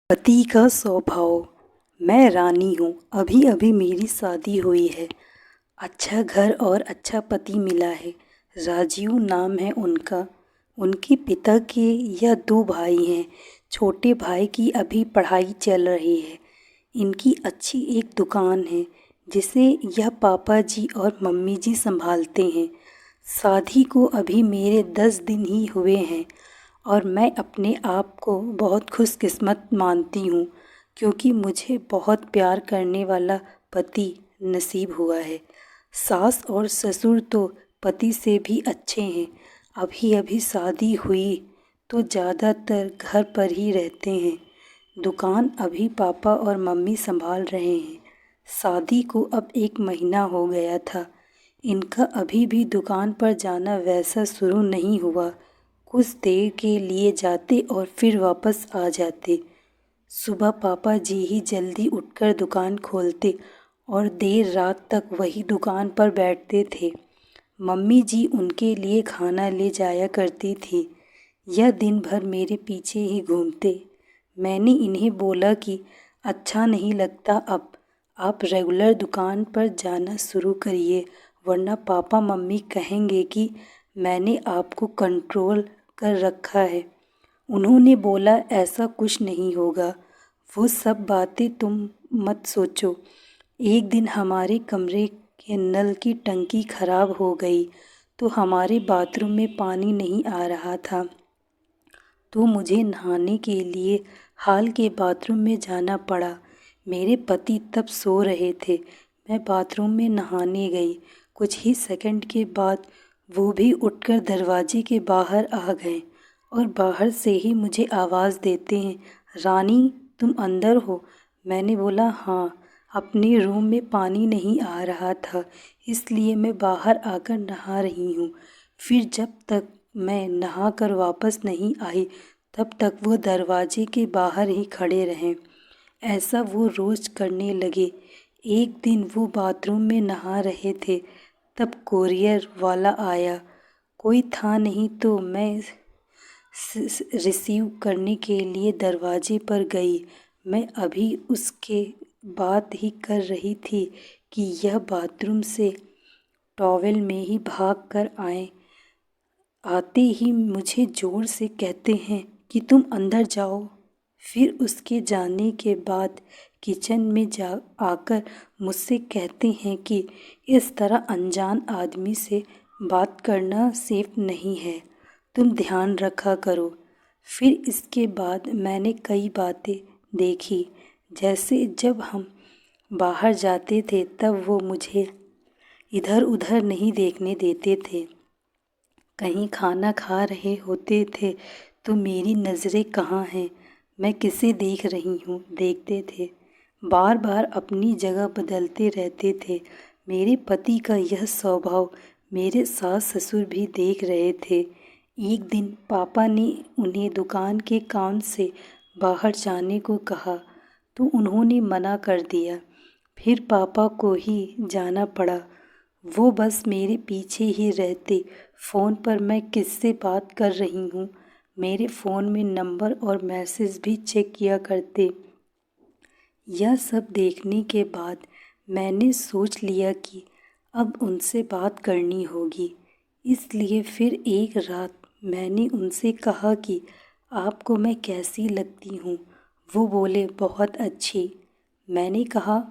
पति का स्वभाव। मैं रानी हूँ, अभी अभी मेरी शादी हुई है। अच्छा घर और अच्छा पति मिला है। राजीव नाम है उनका। उनके पिता के यह 2 भाई हैं। छोटे भाई की अभी पढ़ाई चल रही है। इनकी अच्छी एक दुकान है जिसे यह पापा जी और मम्मी जी संभालते हैं। शादी को अभी मेरे 10 दिन ही हुए हैं और मैं अपने आप को बहुत खुशकिस्मत मानती हूँ क्योंकि मुझे बहुत प्यार करने वाला पति नसीब हुआ है। सास और ससुर तो पति से भी अच्छे हैं। अभी अभी शादी हुई तो ज़्यादातर घर पर ही रहते हैं। दुकान अभी पापा और मम्मी संभाल रहे हैं। शादी को अब 1 महीना हो गया था। इनका अभी भी दुकान पर जाना वैसा शुरू नहीं हुआ। कुछ देर के लिए जाते और फिर वापस आ जाते। सुबह पापा जी ही जल्दी उठकर दुकान खोलते और देर रात तक वही दुकान पर बैठते थे। मम्मी जी उनके लिए खाना ले जाया करती थी। यह दिन भर मेरे पीछे ही घूमते। मैंने इन्हें बोला कि अच्छा नहीं लगता अब आप रेगुलर दुकान पर जाना शुरू करिए, वरना पापा मम्मी कहेंगे कि मैंने आपको कंट्रोल कर रखा है। उन्होंने बोला ऐसा कुछ नहीं होगा, वो सब बातें तुम मत सोचो। एक दिन हमारे कमरे के नल की टंकी खराब हो गई तो हमारे बाथरूम में पानी नहीं आ रहा था, तो मुझे नहाने के लिए हाल के बाथरूम में जाना पड़ा। मेरे पति तब सो रहे थे। मैं बाथरूम में नहाने गई। कुछ ही सेकंड के बाद वो भी उठकर दरवाजे के बाहर आ गए और बाहर से ही मुझे आवाज़ देते हैं, रानी तुम अंदर हो? मैंने बोला हाँ, अपने रूम में पानी नहीं आ रहा था इसलिए मैं बाहर आकर नहा रही हूँ। फिर जब तक मैं नहा कर वापस नहीं आई तब तक वो दरवाजे के बाहर ही खड़े रहें। ऐसा वो रोज़ करने लगे। एक दिन वो बाथरूम में नहा रहे थे तब कोरियर वाला आया। कोई था नहीं तो मैं रिसीव करने के लिए दरवाजे पर गई। मैं अभी उसके बात ही कर रही थी कि यह बाथरूम से टॉवेल में ही भाग कर आए। आते ही मुझे ज़ोर से कहते हैं कि तुम अंदर जाओ। फिर उसके जाने के बाद किचन में जा आकर मुझसे कहते हैं कि इस तरह अनजान आदमी से बात करना सेफ नहीं है, तुम ध्यान रखा करो। फिर इसके बाद मैंने कई बातें देखी, जैसे जब हम बाहर जाते थे तब वो मुझे इधर उधर नहीं देखने देते थे। कहीं खाना खा रहे होते थे तो मेरी नज़रें कहाँ हैं, मैं किसे देख रही हूँ, देखते थे। बार बार अपनी जगह बदलते रहते थे। मेरे पति का यह स्वभाव मेरे सास ससुर भी देख रहे थे। एक दिन पापा ने उन्हें दुकान के काम से बाहर जाने को कहा तो उन्होंने मना कर दिया। फिर पापा को ही जाना पड़ा। वो बस मेरे पीछे ही रहते। फ़ोन पर मैं किससे बात कर रही हूँ मेरे फ़ोन में नंबर और मैसेज भी चेक किया करते। यह सब देखने के बाद मैंने सोच लिया कि अब उनसे बात करनी होगी। इसलिए फिर एक रात मैंने उनसे कहा कि आपको मैं कैसी लगती हूँ? वो बोले बहुत अच्छी। मैंने कहा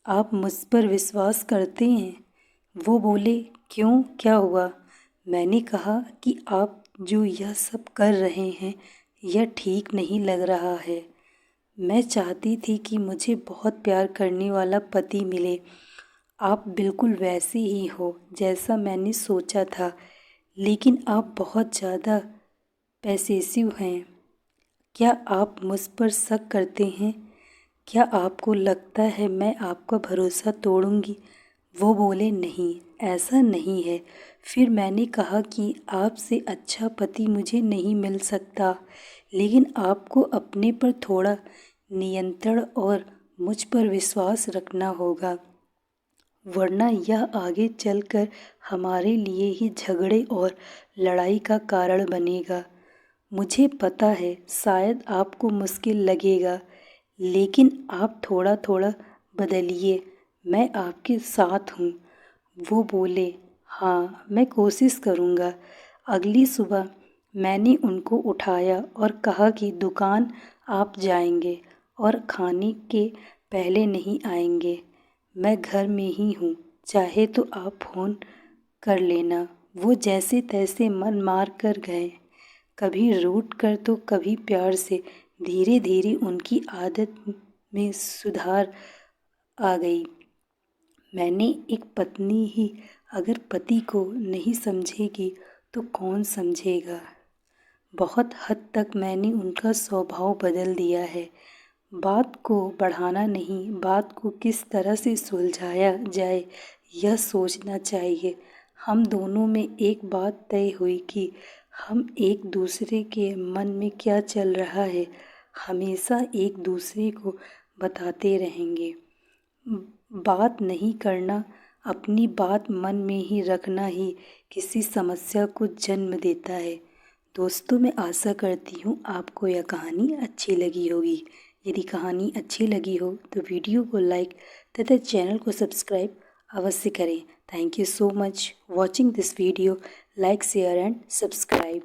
आप मुझ पर विश्वास करते हैं? वो बोले क्यों, क्या हुआ? मैंने कहा कि आप जो यह सब कर रहे हैं यह ठीक नहीं लग रहा है। मैं चाहती थी कि मुझे बहुत प्यार करने वाला पति मिले। आप बिल्कुल वैसे ही हो जैसा मैंने सोचा था, लेकिन आप बहुत ज़्यादा पसेसिव हैं। क्या आप मुझ पर शक करते हैं? क्या आपको लगता है मैं आपका भरोसा तोड़ूंगी? वो बोले नहीं, ऐसा नहीं है। फिर मैंने कहा कि आपसे अच्छा पति मुझे नहीं मिल सकता, लेकिन आपको अपने पर थोड़ा नियंत्रण और मुझ पर विश्वास रखना होगा, वरना यह आगे चलकर हमारे लिए ही झगड़े और लड़ाई का कारण बनेगा। मुझे पता है शायद आपको मुश्किल लगेगा, लेकिन आप थोड़ा थोड़ा बदलिए, मैं आपके साथ हूँ। वो बोले, हाँ मैं कोशिश करूँगा। अगली सुबह मैंने उनको उठाया और कहा कि दुकान आप जाएंगे और खाने के पहले नहीं आएंगे। मैं घर में ही हूँ, चाहे तो आप फ़ोन कर लेना। वो जैसे तैसे मन मार कर गए, कभी रूठ कर तो कभी प्यार से। धीरे धीरे उनकी आदत में सुधार आ गई। मैंने एक पत्नी ही अगर पति को नहीं समझेगी तो कौन समझेगा। बहुत हद तक मैंने उनका स्वभाव बदल दिया है। बात को बढ़ाना नहीं, बात को किस तरह से सुलझाया जाए यह सोचना चाहिए। हम दोनों में एक बात तय हुई कि हम एक दूसरे के मन में क्या चल रहा है हमेशा एक दूसरे को बताते रहेंगे। बात नहीं करना, अपनी बात मन में ही रखना ही किसी समस्या को जन्म देता है। दोस्तों, मैं आशा करती हूँ आपको यह कहानी अच्छी लगी होगी। यदि कहानी अच्छी लगी हो तो वीडियो को लाइक तथा चैनल को सब्सक्राइब अवश्य करें। Thank you so much watching this video. Like, share and subscribe.